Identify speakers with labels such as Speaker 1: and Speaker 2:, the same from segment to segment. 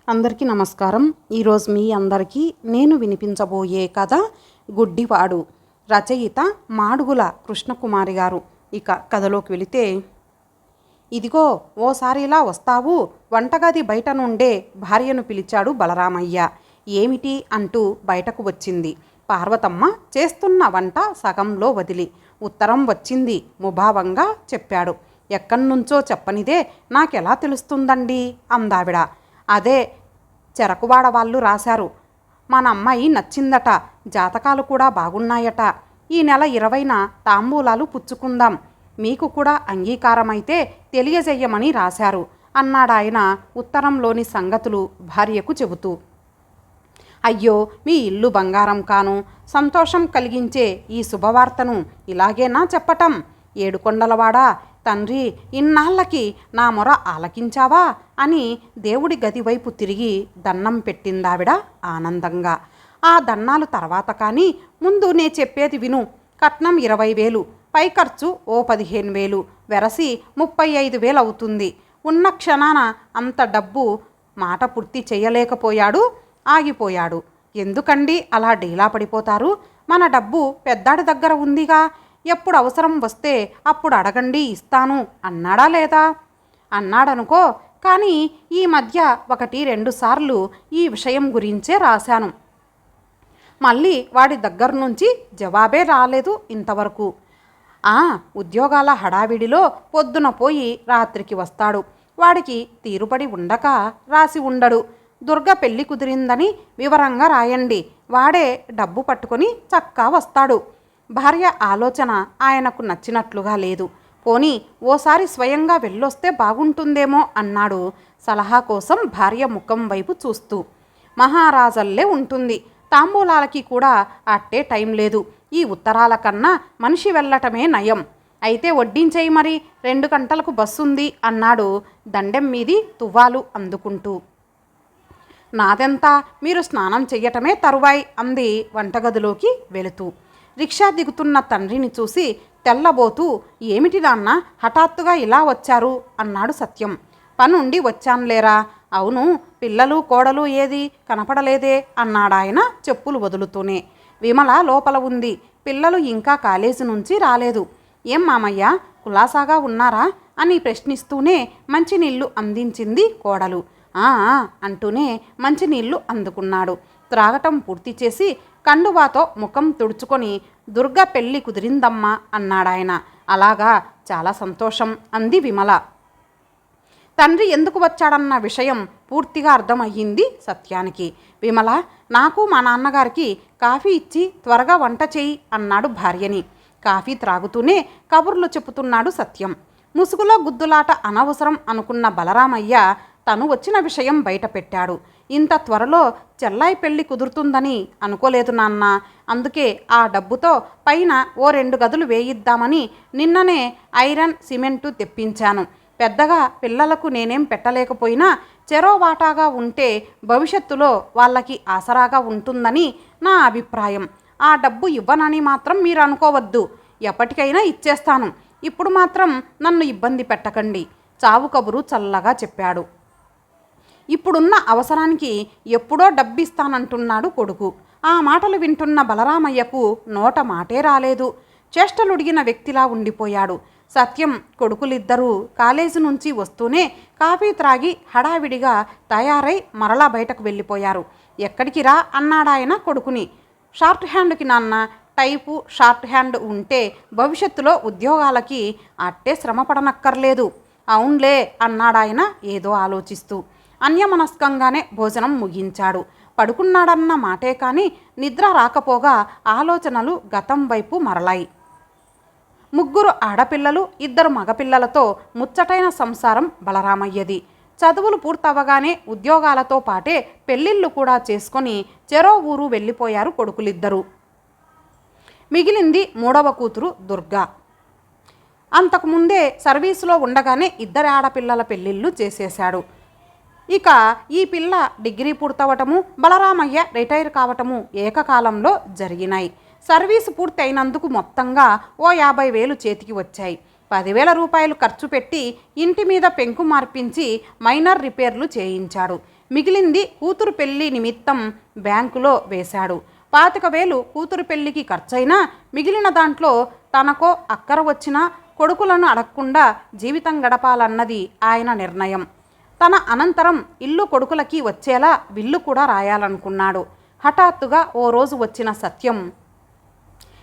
Speaker 1: అందరికీ నమస్కారం. ఈరోజు మీ అందరికీ నేను వినిపించబోయే కథ గుడ్డివాడు. రచయిత మాడుగుల కృష్ణకుమారి గారు. ఇక కథలోకి వెళితే, ఇదిగో ఓసారి ఇలా వస్తావు, వంటగది బయట నుండే భార్యను పిలిచాడు బలరామయ్య. ఏమిటి అంటూ బయటకు వచ్చింది. పార్వతమ్మ చేస్తున్న వంట సగంలో వదిలి, ఉత్తరం వచ్చింది ముభావంగా చెప్పాడు. ఎక్కడ్నుంచో చెప్పనిదే నాకెలా తెలుస్తుందండి అందావిడ. అదే చెరకువాడ వాళ్ళు రాశారు. మన అమ్మాయి నచ్చిందట, జాతకాలు కూడా బాగున్నాయట. ఈ నెల 20న తాంబూలాలు పుచ్చుకుందాం, మీకు కూడా అంగీకారమైతే తెలియజేయమని రాశారు అన్నాడాయన ఉత్తరంలోని సంగతులు భార్యకు చెబుతూ. అయ్యో, మీ ఇల్లు బంగారం కాను, సంతోషం కలిగించే ఈ శుభవార్తను ఇలాగేనా చెప్పటం? ఏడుకొండలవాడా తండ్రి, ఇన్నాళ్ళకి నా మొర ఆలకించావా అని దేవుడి గది వైపు తిరిగి దన్నం పెట్టిందావిడ ఆనందంగా. ఆ దన్నాలు తర్వాత కానీ ముందు నే చెప్పేది విను. కట్నం 20,000, పై ఖర్చు ఓ 15,000, వెరసి 35,000 అవుతుంది. ఉన్న క్షణాన అంత డబ్బు మాట పూర్తి చేయలేకపోయాడు, ఆగిపోయాడు. ఎందుకండి అలా డీలా పడిపోతారు? మన డబ్బు పెద్దాడి దగ్గర ఉందిగా, ఎప్పుడు అవసరం వస్తే అప్పుడు అడగండి, ఇస్తాను అన్నాడా లేదా? అన్నాడనుకో, కానీ ఈ మధ్య 1-2 సార్లు ఈ విషయం గురించే రాశాను. మళ్ళీ వాడి దగ్గర నుంచి జవాబే రాలేదు ఇంతవరకు. ఉద్యోగాల హడావిడిలో పొద్దున పోయి రాత్రికి వస్తాడు. వాడికి తీరుబడి ఉండక రాసి ఉండడు. దుర్గ పెళ్లి కుదిరిందని వివరంగా రాయండి, వాడే డబ్బు పట్టుకొని చక్కా వస్తాడు. భార్య ఆలోచన ఆయనకు నచ్చినట్లుగా లేదు. పోనీ ఓసారి స్వయంగా వెళ్ళొస్తే బాగుంటుందేమో అన్నాడు సలహా కోసం భార్య ముఖం వైపు చూస్తూ. మహారాజల్లే ఉంటుంది, తాంబూలాలకి కూడా అట్టే టైం లేదు. ఈ ఉత్తరాల కన్నా మనిషి వెళ్ళటమే నయం. అయితే వడ్డించేయి మరి, 2 గంటలకు బస్సుంది అన్నాడు దండెం మీది తువ్వాలు అందుకుంటూ. నాదెంత, మీరు స్నానం చెయ్యటమే తరువాయి అంది వంటగదిలోకి వెళుతూ. రిక్షా దిగుతున్న తండ్రిని చూసి తెల్లబోతూ, ఏమిటి నాన్న హఠాత్తుగా ఇలా వచ్చారు అన్నాడు సత్యం. పనుండి వచ్చానులేరా. అవును, పిల్లలు కోడలు ఏది కనపడలేదే అన్నాడాయన చెప్పులు వదులుతూనే. విమల లోపల ఉంది, పిల్లలు ఇంకా కాలేజీ నుంచి రాలేదు. ఏం మామయ్య, కులాసాగా ఉన్నారా అని ప్రశ్నిస్తూనే మంచినీళ్లు అందించింది కోడలు. అంటూనే మంచినీళ్లు అందుకున్నాడు. త్రాగటం పూర్తి చేసి కండువాతో ముఖం తుడుచుకొని, దుర్గ పెళ్ళి కుదిరిందమ్మా అన్నాడాయన. అలాగా, చాలా సంతోషం అంది విమల. తండ్రి ఎందుకు వచ్చాడన్న విషయం పూర్తిగా అర్థమయ్యింది సత్యానికి. విమల, నాకు మా నాన్నగారికి కాఫీ ఇచ్చి త్వరగా వంట చేయి అన్నాడు భార్యని. కాఫీ త్రాగుతూనే కబుర్లు చెప్పుతున్నాడు సత్యం. ముసుగులో గుద్దులాట అనవసరం అనుకున్న బలరామయ్య తను వచ్చిన విషయం బయట పెట్టాడు. ఇంత త్వరలో చెల్లాయి పెళ్లి కుదురుతుందని అనుకోలేదు నాన్న. అందుకే ఆ డబ్బుతో పైన ఓ 2 గదులు వేయిద్దామని నిన్ననే ఐరన్ సిమెంటు తెప్పించాను. పెద్దగా పిల్లలకు నేనేం పెట్టలేకపోయినా చెరో వాటాగా ఉంటే భవిష్యత్తులో వాళ్ళకి ఆసరాగా ఉంటుందని నా అభిప్రాయం. ఆ డబ్బు ఇవ్వనని మాత్రం మీరు అనుకోవద్దు, ఎప్పటికైనా ఇచ్చేస్తాను. ఇప్పుడు మాత్రం నన్ను ఇబ్బంది పెట్టకండి, చావు కబురు చల్లగా చెప్పాడు. ఇప్పుడున్న అవసరానికి ఎప్పుడో డబ్బిస్తానంటున్నాడు కొడుకు. ఆ మాటలు వింటున్న బలరామయ్యకు నోట మాటే రాలేదు. చేష్టలుడిగిన వ్యక్తిలా ఉండిపోయాడు. సత్యం కొడుకులిద్దరూ కాలేజీ నుంచి వస్తూనే కాఫీ త్రాగి హడావిడిగా తయారై మరలా బయటకు వెళ్ళిపోయారు. ఎక్కడికి రా అన్నాడాయన కొడుకుని. షార్ట్ హ్యాండ్కి నాన్న, టైపు షార్ట్ హ్యాండ్ ఉంటే భవిష్యత్తులో ఉద్యోగాలకి అట్టే శ్రమ పడనక్కర్లేదు. అవునులే అన్నాడాయన ఏదో ఆలోచిస్తూ. అన్యమనస్కంగానే భోజనం ముగించాడు. పడుకున్నాడన్న మాటే కానీ నిద్ర రాకపోగా ఆలోచనలు గతం వైపు మరలాయి. 3 ఆడపిల్లలు, 2 మగపిల్లలతో ముచ్చటైన సంసారం బలరామయ్యది. చదువులు పూర్తవగానే ఉద్యోగాలతో పాటే పెళ్ళిళ్ళు కూడా చేసుకొని చెరో ఊరు వెళ్ళిపోయారు కొడుకులిద్దరూ. మిగిలింది 3వ కూతురు దుర్గా. అంతకుముందే సర్వీసులో ఉండగానే 2 ఆడపిల్లల పెళ్ళిళ్ళు చేసేశాడు. ఇక ఈ పిల్ల డిగ్రీ పూర్తవటము, బలరామయ్య రిటైర్ కావటము ఏకకాలంలో జరిగినాయి. సర్వీసు పూర్తి అయినందుకు మొత్తంగా ఓ 50,000 చేతికి వచ్చాయి. 10,000 రూపాయలు ఖర్చు పెట్టి ఇంటి మీద పెంకు మార్పించి మైనర్ రిపేర్లు చేయించాడు. మిగిలింది కూతురు పెళ్లి నిమిత్తం బ్యాంకులో వేశాడు. 25,000 కూతురు పెళ్లికి ఖర్చయినా మిగిలిన దాంట్లో తనకో అక్కర వచ్చినా కొడుకులను అడగకుండా జీవితం గడపాలన్నది ఆయన నిర్ణయం. తన అనంతరం ఇల్లు కొడుకులకి వచ్చేలా విల్లు కూడా రాయాలనుకున్నాడు. హఠాత్తుగా ఓ రోజు వచ్చిన సత్యం,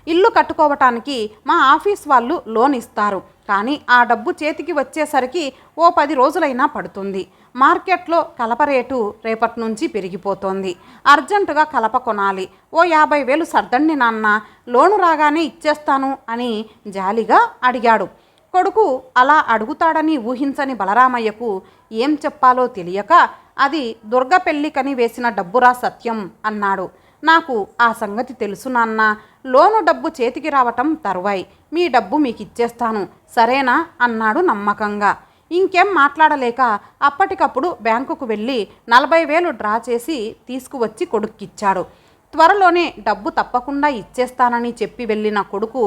Speaker 1: ఇల్లు కట్టుకోవటానికి మా ఆఫీస్ వాళ్ళు లోన్ ఇస్తారు, కానీ ఆ డబ్బు చేతికి వచ్చేసరికి ఓ 10 రోజులైనా పడుతుంది. మార్కెట్లో కలప రేటు రేపటి నుంచి పెరిగిపోతోంది. అర్జెంటుగా కలప కొనాలి. ఓ 50,000 సర్దండి నాన్న, లోను రాగానే ఇచ్చేస్తాను అని జాలిగా అడిగాడు. కొడుకు అలా అడుగుతాడని ఊహించని బలరామయ్యకు ఏం చెప్పాలో తెలియక, అది దుర్గ పెళ్ళికని వేసిన డబ్బురా సత్యం అన్నాడు. నాకు ఆ సంగతి తెలుసు నాన్న, లోను డబ్బు చేతికి రావటం తరువాయి, మీ డబ్బు మీకు ఇచ్చేస్తాను సరేనా అన్నాడు నమ్మకంగా. ఇంకేం మాట్లాడలేక అప్పటికప్పుడు బ్యాంకుకు వెళ్ళి 40,000 డ్రా చేసి తీసుకువచ్చి కొడుక్కిచ్చాడు. త్వరలోనే డబ్బు తప్పకుండా ఇచ్చేస్తానని చెప్పి వెళ్ళిన కొడుకు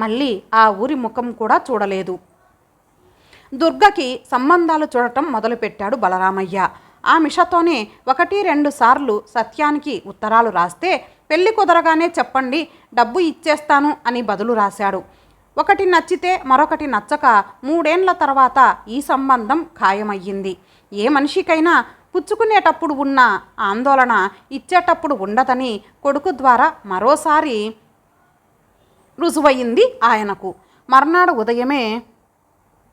Speaker 1: మళ్ళీ ఆ ఊరి ముఖం కూడా చూడలేదు. దుర్గకి సంబంధాలు చూడటం మొదలుపెట్టాడు బలరామయ్య. ఆ మిషతోనే 1-2 సార్లు సత్యానికి ఉత్తరాలు రాస్తే పెళ్లి కుదరగానే చెప్పండి, డబ్బు ఇచ్చేస్తాను అని బదులు రాశాడు. ఒకటి నచ్చితే మరొకటి నచ్చక 3 ఏళ్ల తర్వాత ఈ సంబంధం ఖాయమయ్యింది. ఏ మనిషికైనా పుచ్చుకునేటప్పుడు ఉన్న ఆందోళన ఇచ్చేటప్పుడు ఉండదని కొడుకు ద్వారా మరోసారి రుజువయింది ఆయనకు. మర్నాడు ఉదయమే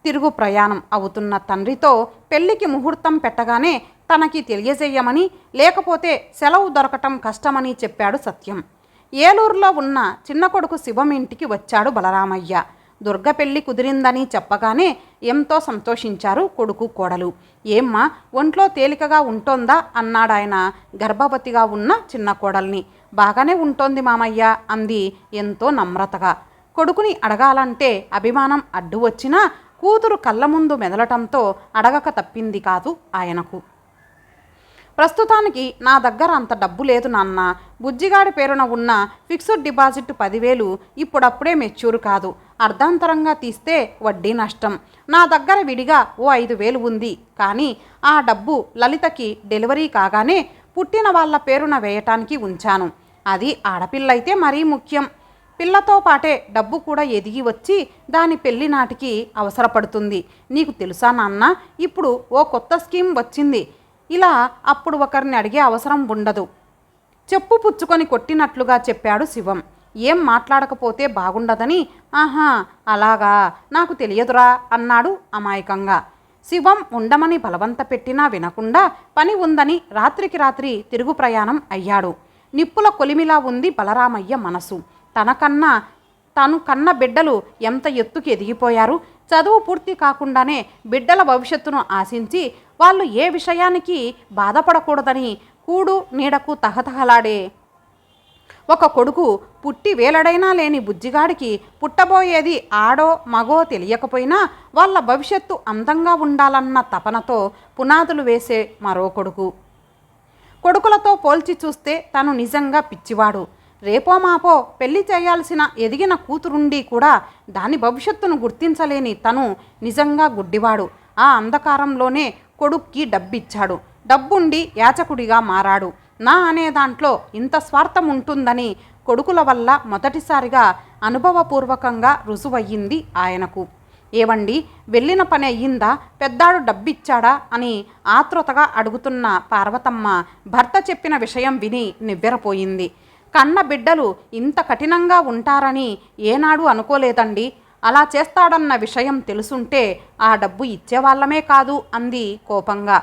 Speaker 1: తిరుగు ప్రయాణం అవుతున్న తండ్రితో పెళ్లికి ముహూర్తం పెట్టగానే తనకి తెలియజేయమని, లేకపోతే సెలవు దొరకటం కష్టమని చెప్పాడు సత్యం. ఏలూరులో ఉన్న చిన్న కొడుకు శివం ఇంటికి వచ్చాడు బలరామయ్య. దుర్గ పెళ్లి కుదిరిందని చెప్పగానే ఎంతో సంతోషించారు కొడుకు కోడలు. ఏమ్మా, ఒంట్లో తేలికగా ఉంటోందా అన్నాడాయన గర్భవతిగా ఉన్న చిన్న కోడల్ని. బాగానే ఉంటోంది మామయ్య అంది ఎంతో నమ్రతగా. కొడుకుని అడగాలంటే అభిమానం అడ్డు వచ్చినా కూతురు కళ్ళ ముందు మెదలటంతో అడగక తప్పింది కాదు ఆయనకు. ప్రస్తుతానికి నా దగ్గర అంత డబ్బు లేదు నాన్న. బుజ్జిగాడి పేరున ఉన్న ఫిక్స్డ్ డిపాజిట్ 10,000 ఇప్పుడప్పుడే మెచ్యూర్ కాదు. అర్ధాంతరంగా తీస్తే వడ్డీ నష్టం. నా దగ్గర విడిగా ఓ 5,000 ఉంది. కానీ ఆ డబ్బు లలితకి డెలివరీ కాగానే పుట్టిన వాళ్ళ పేరున వేయటానికి ఉంచాను. అది ఆడపిల్లయితే మరీ ముఖ్యం. పిల్లతో పాటే డబ్బు కూడా ఎదిగి వచ్చి దాని పెళ్లి నాటికి అవసరపడుతుంది. నీకు తెలుసా నాన్న, ఇప్పుడు ఓ కొత్త స్కీమ్ వచ్చింది. ఇలా అప్పుడు ఒకరిని అడిగే అవసరం ఉండదు. చెప్పు పుచ్చుకొని కొట్టినట్లుగా చెప్పాడు శివం. ఏం మాట్లాడకపోతే బాగుండదని. ఆహా అలాగా, నాకు తెలియదురా అన్నాడు అమాయకంగా. శివం ఉండమని బలవంత పెట్టినా వినకుండా పని ఉందని రాత్రికి రాత్రి తిరుగు ప్రయాణం అయ్యాడు. నిప్పుల కొలిమిలా ఉంది బలరామయ్య మనసు. తను కన్న బిడ్డలు ఎంత ఎత్తుకి ఎదిగిపోయారు. చదువు పూర్తి కాకుండానే బిడ్డల భవిష్యత్తును ఆశించి వాళ్ళు ఏ విషయానికి బాధపడకూడదని కూడు నీడకు తహతహలాడే ఒక కొడుకు, పుట్టి వేలడైనా లేని బుజ్జిగాడికి పుట్టబోయేది ఆడో మగో తెలియకపోయినా వాళ్ళ భవిష్యత్తు అందంగా ఉండాలన్న తపనతో పునాదులు వేసే మరో కొడుకు. కొడుకులతో పోల్చి చూస్తే తను నిజంగా పిచ్చివాడు. రేపో మాపో పెళ్లి చేయాల్సిన ఎదిగిన కూతురుండి కూడా దాని భవిష్యత్తును గుర్తించలేని తను నిజంగా గుడ్డివాడు. ఆ అంధకారంలోనే కొడుక్కి డబ్బిచ్చాడు. డబ్బుండి యాచకుడిగా మారాడు. నా అనే దాంట్లో ఇంత స్వార్థం ఉంటుందని కొడుకుల వల్ల మొదటిసారిగా అనుభవపూర్వకంగా రుజువయ్యింది ఆయనకు. ఏవండి, వెళ్ళిన పని అయ్యిందా? పెద్దాడు డబ్బిచ్చాడా అని ఆతృతగా అడుగుతున్న పార్వతమ్మ భర్త చెప్పిన విషయం విని నివ్వెరపోయింది. కన్న బిడ్డలు ఇంత కఠినంగా ఉంటారని ఏనాడు అనుకోలేదండి. అలా చేస్తాడన్న విషయం తెలుసుంటే ఆ డబ్బు ఇచ్చేవాళ్ళమే కాదు అంది కోపంగా.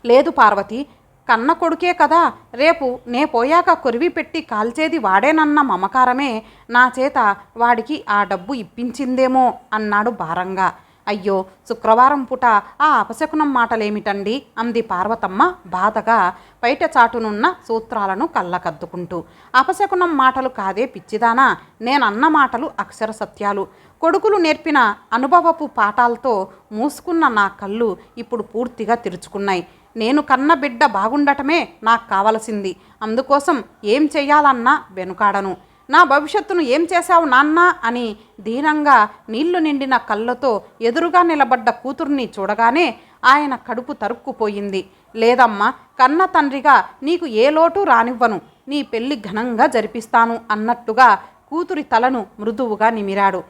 Speaker 1: లేదు పార్వతి, కన్న కొడుకే కదా, రేపు నే పోయాక కొరివి పెట్టి కాల్చేది వాడేనన్న మమకారమే నా చేత వాడికి ఆ డబ్బు ఇప్పించిందేమో అన్నాడు భారంగా. అయ్యో, శుక్రవారం పూట ఆ అపశకునం మాటలేమిటండి అంది పార్వతమ్మ బాధగా బయట చాటునున్న సూత్రాలను కళ్ళకద్దుకుంటూ. అపశకునం మాటలు కాదే పిచ్చిదానా, నేనన్న మాటలు అక్షర సత్యాలు. కొడుకులు నేర్పిన అనుభవపు పాఠాలతో మూసుకున్న నా కళ్ళు ఇప్పుడు పూర్తిగా తెరుచుకున్నాయి. నేను కన్న బిడ్డ బాగుండటమే నాకు కావలసింది. అందుకోసం ఏం చెయ్యాలన్నా వెనుకాడను. నా భవిష్యత్తును ఏం చేశావు నాన్న అని దీనంగా నీళ్లు నిండిన కళ్ళతో ఎదురుగా నిలబడ్డ కూతుర్ని చూడగానే ఆయన కడుపు తరుక్కుపోయింది. లేదమ్మా, కన్న తండ్రిగా నీకు ఏ లోటు రానివ్వను, నీ పెళ్లి ఘనంగా జరిపిస్తాను అన్నట్టుగా కూతురి తలను మృదువుగా నిమిరాడు.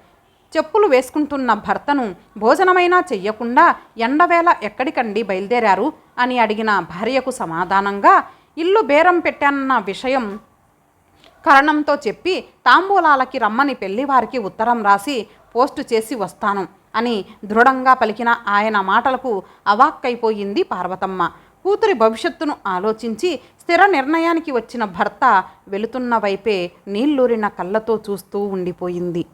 Speaker 1: చెప్పులు వేసుకుంటున్న భర్తను భోజనమైనా చెయ్యకుండా ఎండవేళ ఎక్కడికండి బయలుదేరారు అని అడిగిన భార్యకు సమాధానంగా ఇల్లు బేరం పెట్టానన్న విషయం కారణంతో చెప్పి తాంబూలాలకి రమ్మని పెళ్లివారికి ఉత్తరం రాసి పోస్టు చేసి వస్తాను అని దృఢంగా పలికిన ఆయన మాటలకు అవాక్కైపోయింది పార్వతమ్మ. కూతురి భవిష్యత్తును ఆలోచించి స్థిర నిర్ణయానికి వచ్చిన భర్త వెళుతున్న వైపే నీళ్లూరిన కళ్ళతో చూస్తూ ఉండిపోయింది.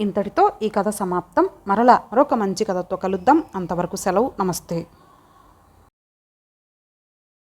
Speaker 1: ఇంతటితో ఈ కథ సమాప్తం. మరలా మరొక మంచి కథతో కలుద్దాం. అంతవరకు సెలవు. నమస్తే.